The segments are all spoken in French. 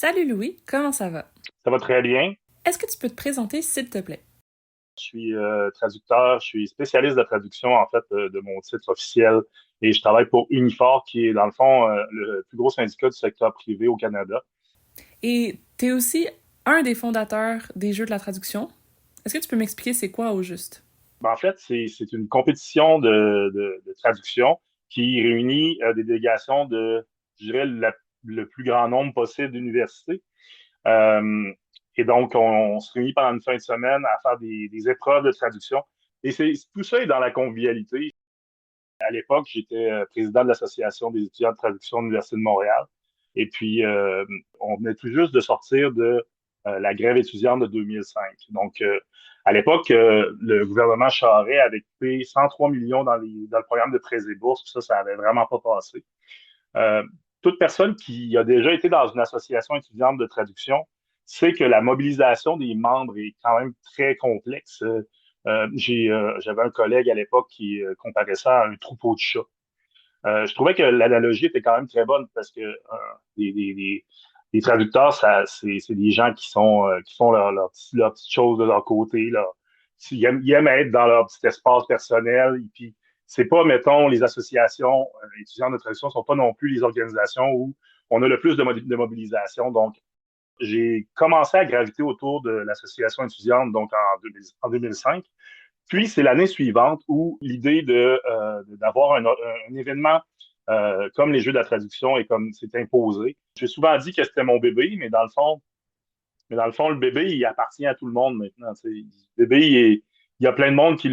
Salut Louis, comment ça va? Ça va très bien. Est-ce que tu peux te présenter s'il te plaît? Je suis traducteur, je suis spécialiste de traduction en fait de mon titre officiel et je travaille pour Unifor qui est dans le fond le plus gros syndicat du secteur privé au Canada. Et t'es aussi un des fondateurs des Jeux de la traduction. Est-ce que tu peux m'expliquer c'est quoi au juste? En fait, c'est une compétition de traduction qui réunit des délégations de, je dirais, le plus grand nombre possible d'universités. Euh, et donc, on se réunit pendant une fin de semaine à faire des épreuves de traduction. Et tout ça est dans la convivialité. À l'époque, j'étais président de l'Association des étudiants de traduction de l'Université de Montréal. Et puis, on venait tout juste de sortir de la grève étudiante de 2005. Donc, à l'époque, le gouvernement Charest avait coupé 103 millions dans le programme de prêts et bourses. Puis ça avait vraiment pas passé. Euh, Toute personne qui a déjà été dans une association étudiante de traduction sait que la mobilisation des membres est quand même très complexe. J'avais un collègue à l'époque qui comparait ça à un troupeau de chats. Je trouvais que l'analogie était quand même très bonne parce que les traducteurs, c'est des gens qui font leur petite chose de leur côté. Ils aiment être dans leur petit espace personnel. Et puis, c'est pas, mettons, les associations étudiantes de traduction sont pas non plus les organisations où on a le plus de mobilisation. Donc, j'ai commencé à graviter autour de l'association étudiante donc en 2005. Puis, c'est l'année suivante où l'idée d'avoir un événement comme les Jeux de la traduction et comme c'est imposé. J'ai souvent dit que c'était mon bébé, mais dans le fond, le bébé, il appartient à tout le monde maintenant. T'sais. Le bébé, il y a plein de monde qui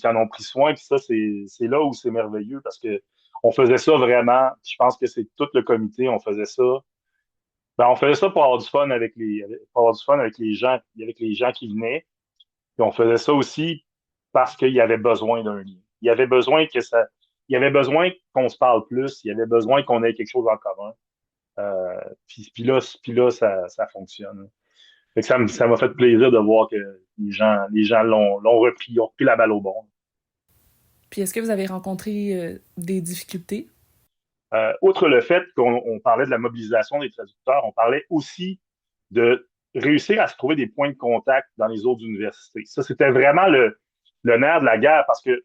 en ont pris soin, puis ça, c'est là où c'est merveilleux parce que on faisait ça vraiment. Je pense que c'est tout le comité, on faisait ça. Ben, on faisait ça pour avoir du fun pour avoir du fun avec les gens qui venaient. Puis on faisait ça aussi parce qu'il y avait besoin d'un lien. Il y avait besoin qu'on se parle plus. Il y avait besoin qu'on ait quelque chose en commun. Puis là, ça fonctionne. Fait que ça m'a fait plaisir de voir que les gens l'ont repris la balle au bon. Puis est-ce que vous avez rencontré des difficultés? Outre le fait qu'on parlait de la mobilisation des traducteurs, on parlait aussi de réussir à se trouver des points de contact dans les autres universités. Ça, c'était vraiment le nerf de la guerre parce que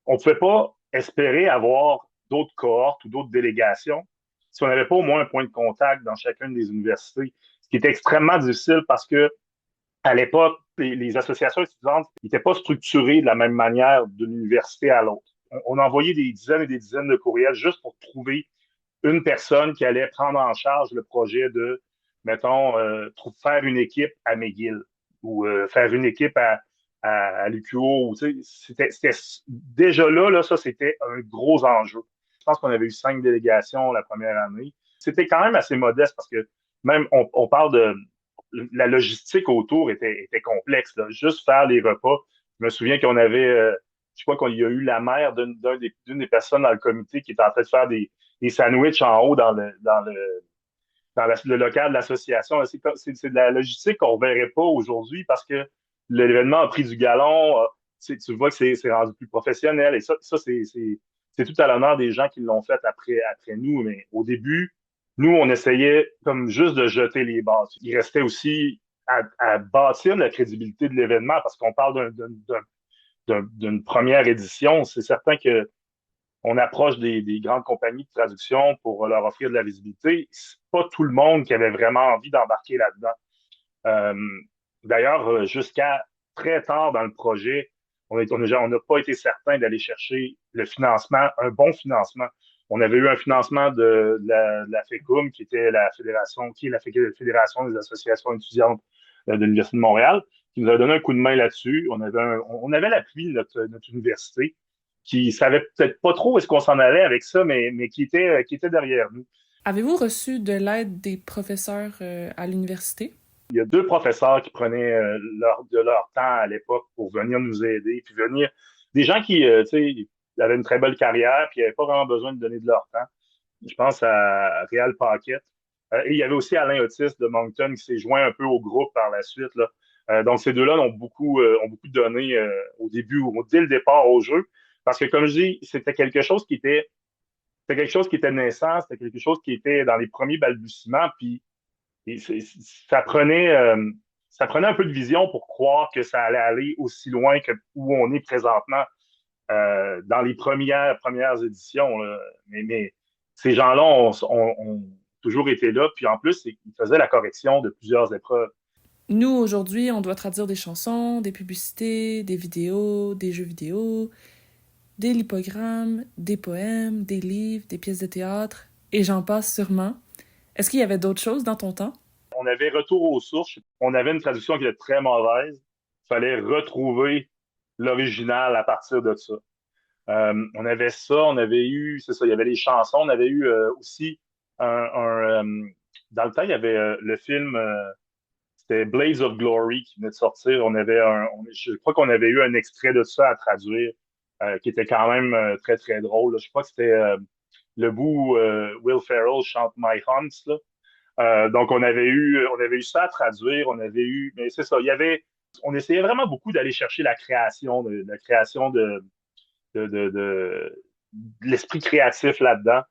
on ne pouvait pas espérer avoir d'autres cohortes ou d'autres délégations si on n'avait pas au moins un point de contact dans chacune des universités, ce qui était extrêmement difficile parce que à l'époque, les associations étudiantes n'étaient pas structurées de la même manière d'une université à l'autre. On envoyait des dizaines et des dizaines de courriels juste pour trouver une personne qui allait prendre en charge le projet de, mettons, faire une équipe à McGill ou faire une équipe à l'UQO. Déjà là, ça, c'était un gros enjeu. Je pense qu'on avait eu 5 délégations la première année. C'était quand même assez modeste parce que même on parle de la logistique autour était complexe. Là. Juste faire les repas. Je me souviens qu'on avait, je crois qu'il y a eu la mère d'une des personnes dans le comité qui était en train de faire des sandwichs en haut dans le local de l'association. C'est de la logistique qu'on ne verrait pas aujourd'hui parce que l'événement a pris du galon. Tu vois que c'est rendu plus professionnel. Et ça c'est tout à l'honneur des gens qui l'ont fait après nous. Mais au début, nous, on essayait comme juste de jeter les bases. Il restait aussi à bâtir la crédibilité de l'événement parce qu'on parle d'une première édition. C'est certain que on approche des grandes compagnies de traduction pour leur offrir de la visibilité. C'est pas tout le monde qui avait vraiment envie d'embarquer là-dedans. Euh, D'ailleurs, jusqu'à très tard dans le projet, on n'a pas été certain d'aller chercher le financement, un bon financement. On avait eu un financement de la FECUM, qui était la fédération, qui est la Fédération des associations étudiantes de l'Université de Montréal, qui nous a donné un coup de main là-dessus. On avait l'appui de notre université, qui savait peut-être pas trop où est-ce qu'on s'en allait avec ça, mais qui était derrière nous. Avez-vous reçu de l'aide des professeurs à l'université? Il y a deux professeurs qui prenaient de leur temps à l'époque pour venir nous aider, puis venir des gens qui, tu sais, avaient une très belle carrière, puis n'avaient pas vraiment besoin de donner de leur temps. Je pense à Réal Paquette. Et il y avait aussi Alain Otis de Moncton qui s'est joint un peu au groupe par la suite. Là. Donc ces deux-là ont beaucoup donné au début, dès le départ au jeu, parce que comme je dis, c'était quelque chose qui était naissant, c'était quelque chose qui était dans les premiers balbutiements, puis Et ça prenait un peu de vision pour croire que ça allait aller aussi loin que où on est présentement dans les premières éditions. Là. Mais ces gens-là ont toujours été là. Puis en plus, ils faisaient la correction de plusieurs épreuves. Nous, aujourd'hui, on doit traduire des chansons, des publicités, des vidéos, des jeux vidéo, des lipogrammes, des poèmes, des livres, des pièces de théâtre, et j'en passe sûrement. Est-ce qu'il y avait d'autres choses dans ton temps? On avait retour aux sources. On avait une traduction qui était très mauvaise. Il fallait retrouver l'original à partir de ça. On avait ça, on avait eu, c'est ça, il y avait les chansons, on avait eu aussi dans le temps, il y avait le film, c'était Blades of Glory qui venait de sortir. Je crois qu'on avait eu un extrait de ça à traduire, qui était quand même très, très drôle. Là. Je crois que c'était le bout où Will Ferrell chante My Hunts, là. Donc, on avait eu ça à traduire, on avait eu, mais c'est ça, on essayait vraiment beaucoup d'aller chercher la création de l'esprit créatif là-dedans.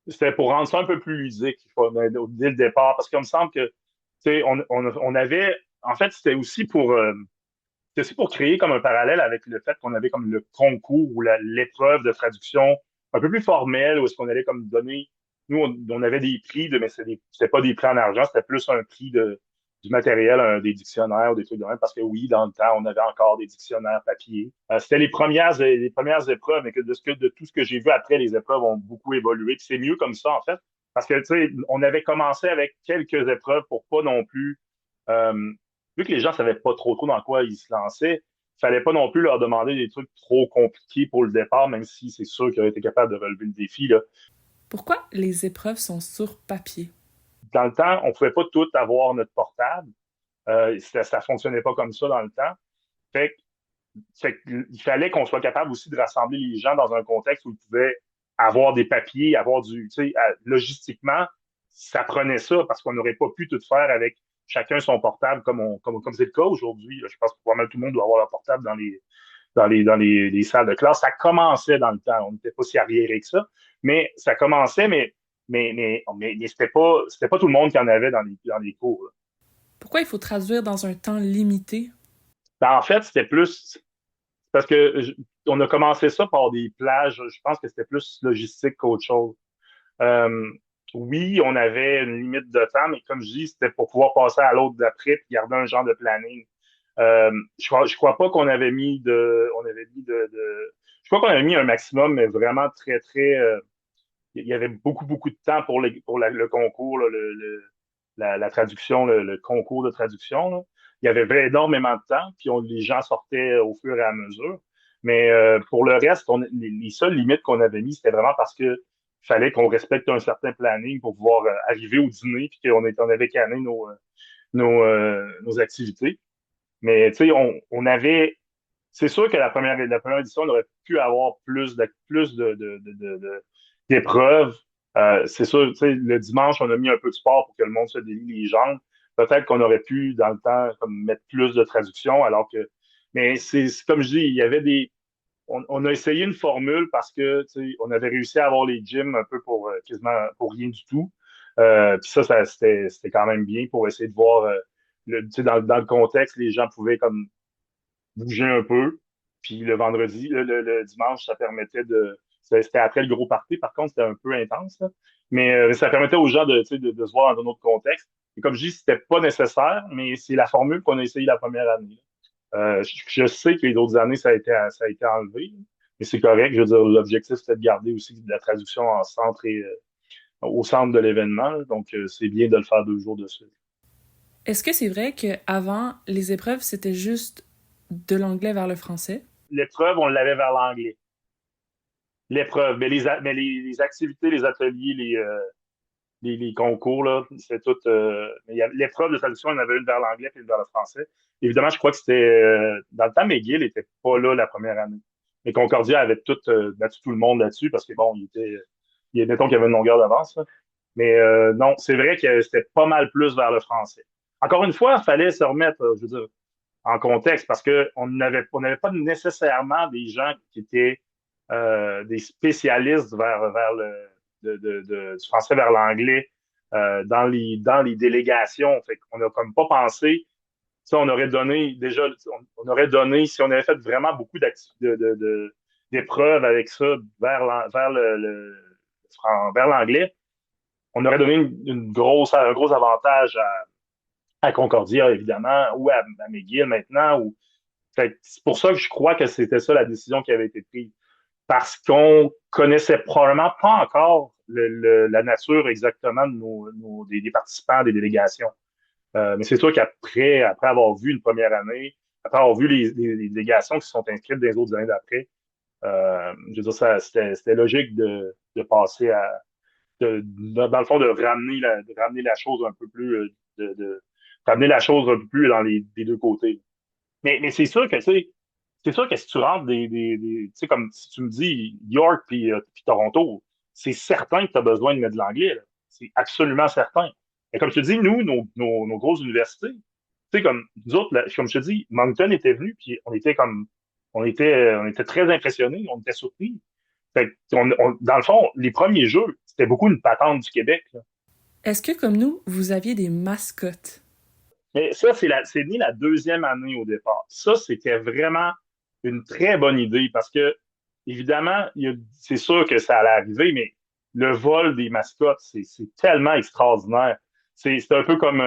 C'était pour rendre ça un peu plus ludique dès le départ, parce qu'il me semble que, tu sais, on avait, en fait, c'était aussi pour créer comme un parallèle avec le fait qu'on avait comme le concours ou l'épreuve de traduction un peu plus formelle, où est-ce qu'on allait comme donner, nous, on avait des prix, mais c'était pas des prix en argent, c'était plus un prix du matériel, des dictionnaires ou des trucs de même, parce que oui, dans le temps, on avait encore des dictionnaires papier. C'était les premières épreuves, mais de tout ce que j'ai vu après, les épreuves ont beaucoup évolué. Puis c'est mieux comme ça, en fait, parce que, tu sais, on avait commencé avec quelques épreuves pour pas non plus euh, vu que les gens savaient pas trop dans quoi ils se lançaient, il fallait pas non plus leur demander des trucs trop compliqués pour le départ, même si c'est sûr qu'ils auraient été capables de relever le défi. Là. Pourquoi les épreuves sont sur papier? Dans le temps, on pouvait pas tout avoir notre portable. Ça fonctionnait pas comme ça dans le temps. Fait, il fallait qu'on soit capable aussi de rassembler les gens dans un contexte où ils pouvaient avoir des papiers, avoir du, tu sais, logistiquement, ça prenait ça parce qu'on n'aurait pas pu tout faire avec chacun son portable comme c'est le cas aujourd'hui. Je pense que pas mal tout le monde doit avoir leur portable les salles de classe. Ça commençait dans le temps. On n'était pas si arriéré que ça, mais ça commençait, mais c'était pas tout le monde qui en avait dans les cours. Là. Pourquoi il faut traduire dans un temps limité? Ben, en fait, c'était plus parce que on a commencé ça par des plages. Je pense que c'était plus logistique qu'autre chose. Euh, oui, on avait une limite de temps, mais comme je dis, c'était pour pouvoir passer à l'autre d'après et garder un genre de planning. Je crois pas qu'on avait on avait mis je crois qu'on avait mis un maximum, mais vraiment très, très, il y avait beaucoup de temps pour le concours, là, la traduction, le concours de traduction. Là. Il y avait énormément de temps, puis les gens sortaient au fur et à mesure. Mais pour le reste, les seules limites qu'on avait mis, c'était vraiment parce que fallait qu'on respecte un certain planning pour pouvoir arriver au dîner, puis on avait canné nos activités. Mais tu sais, on avait. C'est sûr que la première édition, on aurait pu avoir d'épreuves. C'est sûr, tu sais, le dimanche, on a mis un peu de sport pour que le monde se délie les jambes. Peut-être qu'on aurait pu, dans le temps, comme mettre plus de traduction, alors que. Mais c'est comme je dis, il y avait on a essayé une formule parce que tu sais, on avait réussi à avoir les gyms un peu pour quasiment pour rien du tout. Puis c'était quand même bien pour essayer de voir tu sais, dans le contexte, les gens pouvaient comme bouger un peu. Puis le vendredi, le dimanche, ça permettait de. C'était après le gros party, par contre, c'était un peu intense. Là. Mais ça permettait aux gens tu sais, de se voir dans un autre contexte. Et comme je dis, c'était pas nécessaire, mais c'est la formule qu'on a essayé la première année. Je sais que les autres années, ça a été enlevé, mais c'est correct. Je veux dire, l'objectif, c'était de garder aussi de la traduction en centre et au centre de l'événement. Donc, c'est bien de le faire 2 jours de suite. Est-ce que c'est vrai qu'avant, les épreuves, c'était juste de l'anglais vers le français? L'épreuve, on l'avait vers l'anglais. L'épreuve, mais les activités, les ateliers, les concours, là, c'est tout. L'épreuve de traduction, il y en avait une vers l'anglais et une vers le français. Évidemment, je crois que c'était. Dans le temps, McGill n'était pas là la première année. Mais Concordia avait battu tout le monde là-dessus parce que, bon, mettons qu'il y avait une longueur d'avance. Là. Mais non, c'est vrai que c'était pas mal plus vers le français. Encore une fois, il fallait se remettre, je veux dire, en contexte parce on n'avait pas nécessairement des gens qui étaient des spécialistes vers du français vers l'anglais dans les délégations. Fait qu'on n'a comme pas pensé, ça, on aurait donné déjà, on aurait donné, si on avait fait vraiment beaucoup d'épreuves avec ça vers l'anglais, on aurait donné un gros avantage à Concordia, évidemment, ou à McGill maintenant. C'est pour ça que je crois que c'était ça la décision qui avait été prise. Parce qu'on connaissait probablement pas encore la nature exactement de des participants, des délégations. Mais c'est sûr après avoir vu une première année, après avoir vu les délégations qui se sont inscrites des autres années d'après, je veux dire, c'était logique de passer dans le fond, de ramener la chose un peu plus, ramener la chose un peu plus dans des deux côtés. Mais c'est sûr que, tu sais, c'est sûr que si tu rentres tu sais, comme si tu me dis York puis Toronto, c'est certain que tu as besoin de mettre de l'anglais, là. C'est absolument certain. Et comme je te dis, nous, nos grosses universités, tu sais, comme nous autres, là, comme je te dis, Moncton était venu, puis on était très impressionnés, on était surpris. Fait dans le fond, les premiers jeux, c'était beaucoup une patente du Québec, là. Est-ce que, comme nous, vous aviez des mascottes? Mais ça, c'est né la deuxième année au départ. Ça, c'était vraiment une très bonne idée parce que, évidemment, c'est sûr que ça allait arriver, mais le vol des mascottes, c'est tellement extraordinaire. C'est un peu comme,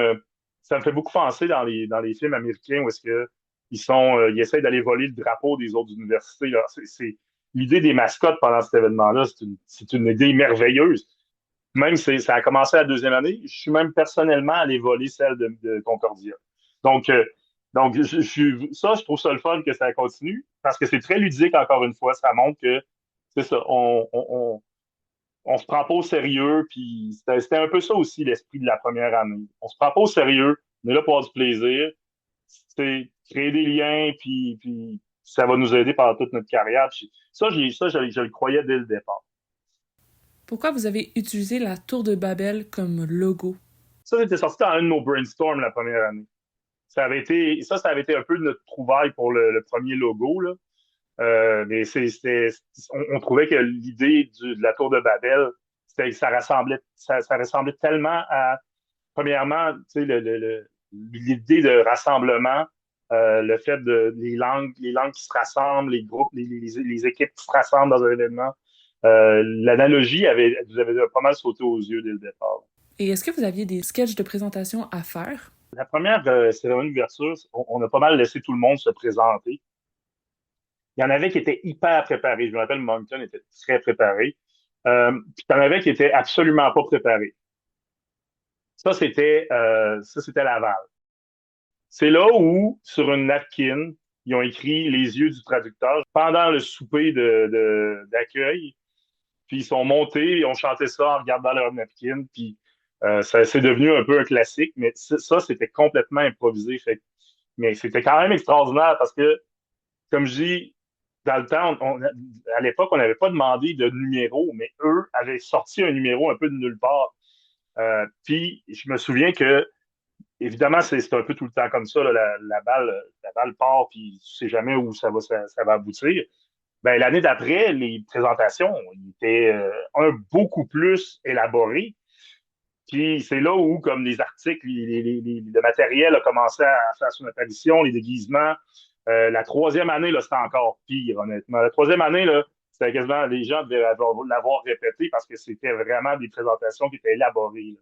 ça me fait beaucoup penser dans les films américains où est-ce que ils essayent d'aller voler le drapeau des autres universités, là. L'idée des mascottes pendant cet événement-là, c'est une idée merveilleuse. Même si ça a commencé la deuxième année, je suis même personnellement allé voler celle de Concordia. Donc, je trouve ça le fun que ça continue parce que c'est très ludique, encore une fois. Ça montre que c'est ça, on se prend pas au sérieux. Puis c'était un peu ça aussi l'esprit de la première année. On se prend pas au sérieux, on est là pour avoir du plaisir. C'est créer des liens, puis ça va nous aider pendant toute notre carrière. Puis je le croyais dès le départ. Pourquoi vous avez utilisé la tour de Babel comme logo? Ça, c'était sorti dans un de nos brainstorms la première année. Ça avait été un peu notre trouvaille pour le premier logo, là. Mais on trouvait que l'idée de la tour de Babel, ça ressemblait tellement à, premièrement, tu sais, l'idée de rassemblement, le fait de les langues qui se rassemblent, les groupes, les équipes qui se rassemblent dans un événement. L'analogie vous avait pas mal sauté aux yeux dès le départ. Et est-ce que vous aviez des sketchs de présentation à faire? La première cérémonie d'ouverture, on a pas mal laissé tout le monde se présenter. Il y en avait qui étaient hyper préparés. Je me rappelle, Moncton était très préparé. Puis il y en avait qui étaient absolument pas préparés. Ça, c'était Laval. C'est là où, sur une napkin, ils ont écrit les yeux du traducteur pendant le souper d'accueil. Puis ils sont montés, ils ont chanté ça en regardant leur napkin. Puis ça c'est devenu un peu un classique, mais ça, c'était complètement improvisé. Mais c'était quand même extraordinaire parce que, comme je dis, dans le temps, à l'époque, on n'avait pas demandé de numéro, mais eux avaient sorti un numéro un peu de nulle part. Puis je me souviens que, évidemment, c'est un peu tout le temps comme ça, là, la balle part, puis tu sais jamais où ça va aboutir. Ben, l'année d'après, les présentations étaient beaucoup plus élaborées. Puis c'est là où, comme les articles, le matériel a commencé à faire son apparition, les déguisements. La troisième année, là, c'était encore pire, honnêtement. La troisième année, là, c'était quasiment, les gens devaient l'avoir répété parce que c'était vraiment des présentations qui étaient élaborées, là.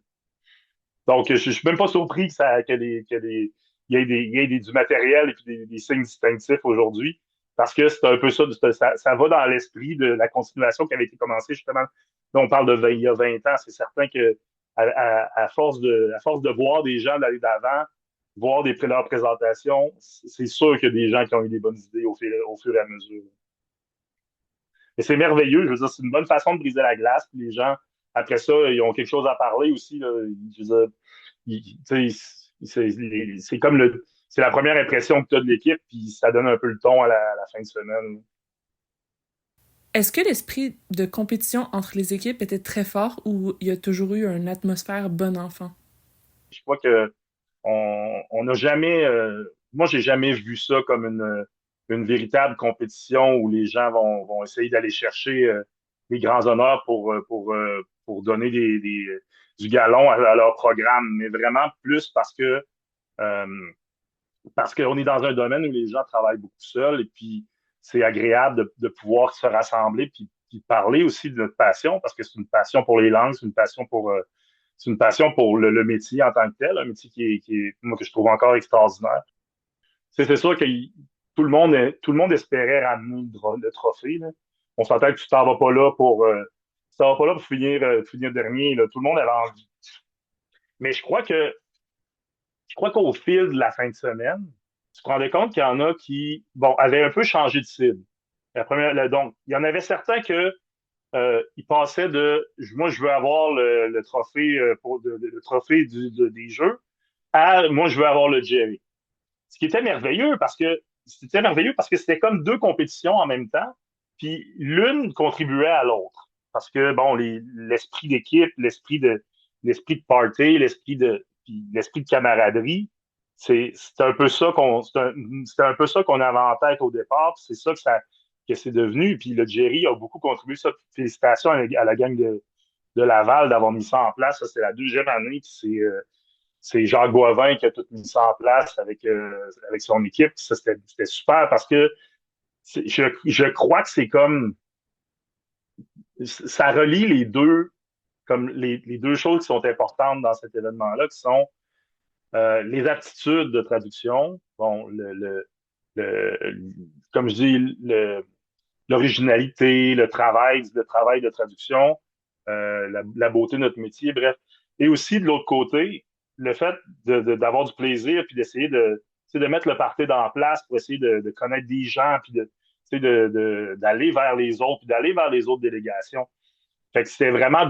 Donc, je suis même pas surpris il y ait du matériel et puis des signes distinctifs aujourd'hui, parce que c'est un peu ça va dans l'esprit de la continuation qui avait été commencée justement. Là, on parle il y a 20 ans, c'est certain que à force de voir des gens d'aller d'avant, voir leurs présentations, c'est sûr qu'il y a des gens qui ont eu des bonnes idées au fur et à mesure. Et c'est merveilleux, je veux dire, c'est une bonne façon de briser la glace, puis les gens, après ça, ils ont quelque chose à parler aussi, là. Je veux dire, c'est comme c'est la première impression que tu as de l'équipe, puis ça donne un peu le ton à la fin de semaine. Est-ce que l'esprit de compétition entre les équipes était très fort ou il y a toujours eu une atmosphère bon enfant? Je crois que on n'a jamais, moi, j'ai jamais vu ça comme une véritable compétition où les gens vont essayer d'aller chercher les grands honneurs pour donner du galon à leur programme, mais vraiment plus euh, parce qu'on est dans un domaine où les gens travaillent beaucoup seuls et puis c'est agréable de pouvoir se rassembler puis parler aussi de notre passion parce que c'est une passion pour les langues, c'est une passion pour le métier en tant que tel, un métier moi, que je trouve encore extraordinaire. C'est sûr que tout le monde espérait ramener le trophée. Là. On s'entend que tu t'en vas pas là tu t'en vas pas là pour finir dernier. Là. Tout le monde avait envie. Mais je crois qu'au fil de la fin de semaine, tu te rendais compte qu'il y en a qui, bon, avaient un peu changé de cible. Donc, il y en avait certains ils passaient moi, je veux avoir le trophée le trophée des jeux à moi, je veux avoir le Jerry. Ce qui était merveilleux parce que c'était comme deux compétitions en même temps, puis l'une contribuait à l'autre. Parce que, bon, l'esprit d'équipe, l'esprit de party, l'esprit de camaraderie, c'est un peu ça c'était un peu ça qu'on avait en tête au départ, c'est ça que c'est devenu. Puis le Jerry a beaucoup contribué ça. Félicitations à la gang de Laval d'avoir mis ça en place. Ça, c'est la deuxième année, puis c'est Jacques Boivin qui a tout mis ça en place avec son équipe. Ça, c'était super parce que je crois que c'est comme ça relie les deux comme les deux choses qui sont importantes dans cet événement-là, qui sont les aptitudes de traduction, bon, le comme je dis, l'originalité, le travail de traduction, la beauté de notre métier, bref. Et aussi, de l'autre côté, le fait d'avoir du plaisir, puis d'essayer de mettre le party dans la place pour essayer de connaître des gens, puis d'aller vers les autres, puis d'aller vers les autres délégations. Fait que c'est vraiment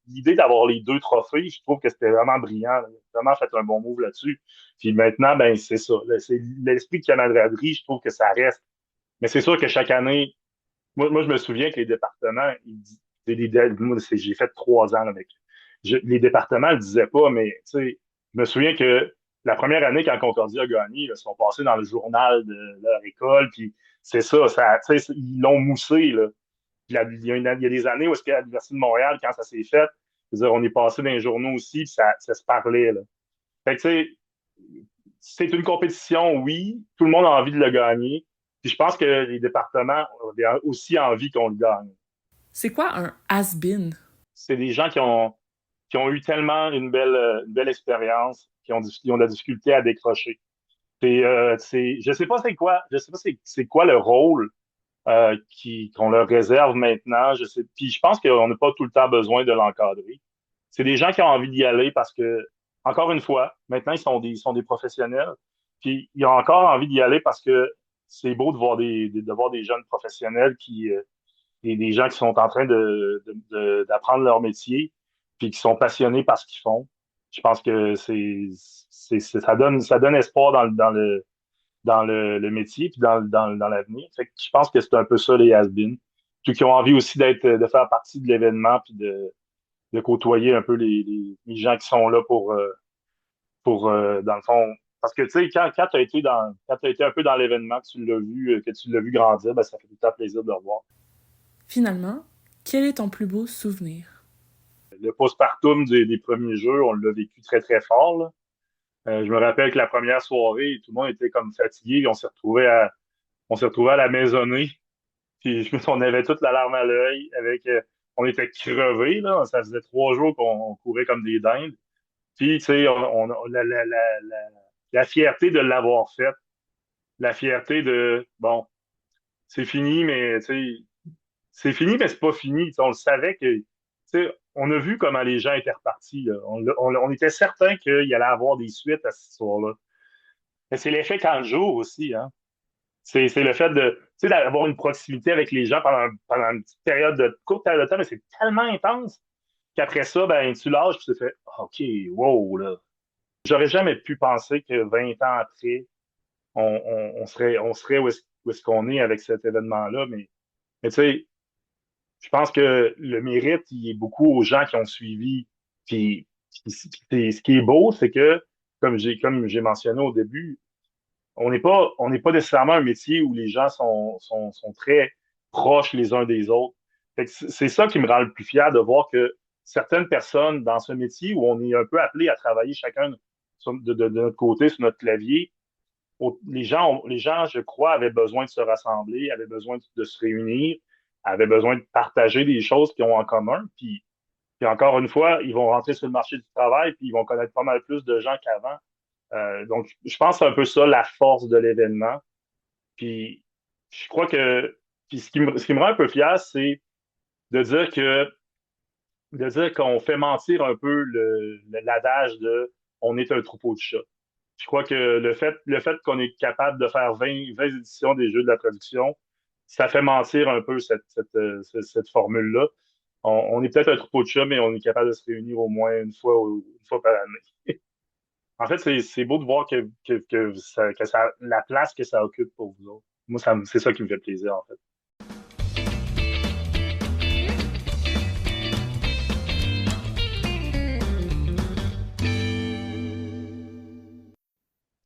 l'idée d'avoir les deux trophées. Je trouve que c'était vraiment brillant. Vraiment fait un bon move là-dessus. Puis maintenant, ben, c'est ça. C'est l'esprit de camaraderie. Je trouve que ça reste. Mais c'est sûr que chaque année, moi, je me souviens que les départements, j'ai fait 3 ans là, avec. Les départements ne le disaient pas, mais tu sais, je me souviens que la première année, quand Concordia a gagné, là, ils sont passés dans le journal de leur école, puis c'est ça, ils l'ont moussé. Là. Il y a des années où est-ce qu'à l'Université de Montréal, quand ça s'est fait, on est passé dans les journaux aussi, puis ça se parlait. Là. Fait que, tu sais, c'est une compétition, oui. Tout le monde a envie de le gagner. Puis je pense que les départements ont aussi envie qu'on le gagne. C'est quoi un has-been? C'est des gens qui ont eu tellement une belle expérience, qui ont de la difficulté à décrocher. Je sais pas je sais pas c'est quoi le rôle qu'on leur réserve maintenant. Puis je pense qu'on n'a pas tout le temps besoin de l'encadrer. C'est des gens qui ont envie d'y aller parce que, encore une fois, maintenant, ils sont des professionnels. Puis ils ont encore envie d'y aller parce que c'est beau de voir des jeunes professionnels et des gens qui sont en train d'apprendre leur métier, puis qui sont passionnés par ce qu'ils font. Je pense que ça donne espoir dans le métier puis dans l'avenir. Fait que je pense que c'est un peu ça les has-been. Ceux qui ont envie aussi de faire partie de l'événement puis de côtoyer un peu les gens qui sont là dans le fond. Parce que, tu sais, quand tu as été un peu dans l'événement, que tu l'as vu grandir, ben, ça fait tout le temps plaisir de le revoir. Finalement, quel est ton plus beau souvenir? Le postpartum des premiers jeux, on l'a vécu très, très fort, là. Je me rappelle que la première soirée, tout le monde était comme fatigué, on s'est retrouvé à la maisonnée. Puis on avait toute la larme à l'œil on était crevés, là. Ça faisait 3 jours qu'on courait comme des dindes. Puis, tu sais, la fierté de l'avoir fait, la fierté bon, c'est fini, mais tu sais, c'est fini, mais c'est pas fini. Tu sais, on le savait que, tu sais, on a vu comment les gens étaient repartis, là. On était certain qu'il y allait avoir des suites à cette histoire-là. Mais c'est l'effet quand le jour aussi, hein. C'est le fait tu sais, d'avoir une proximité avec les gens pendant une petite courte période de temps, mais c'est tellement intense qu'après ça, ben, tu lâches, puis tu fais, ah, OK, wow, là. J'aurais jamais pu penser que 20 ans après, on serait où est-ce qu'on est avec cet événement-là, mais tu sais, je pense que le mérite, il est beaucoup aux gens qui ont suivi. Ce qui est beau, c'est que, comme j'ai mentionné au début, on n'est pas nécessairement un métier où les gens sont très proches les uns des autres. Fait que c'est ça qui me rend le plus fier de voir que certaines personnes dans ce métier où on est un peu appelé à travailler chacun de notre côté sur notre clavier, les gens, je crois, avaient besoin de se rassembler, avaient besoin de se réunir, avaient besoin de partager des choses qu'ils ont en commun. Puis encore une fois, ils vont rentrer sur le marché du travail, puis ils vont connaître pas mal plus de gens qu'avant. Donc, je pense que c'est un peu ça la force de l'événement. Puis, je crois que puis ce qui me rend un peu fier, c'est de dire que de dire qu'on fait mentir un peu l'adage de on est un troupeau de chats. Je crois que le fait qu'on est capable de faire 20 éditions des Jeux de la traduction, ça fait mentir un peu cette formule-là. On est peut-être un troupeau de chats, mais on est capable de se réunir au moins une fois par année. En fait, c'est beau de voir la place que ça occupe pour vous autres. Moi, c'est ça qui me fait plaisir, en fait.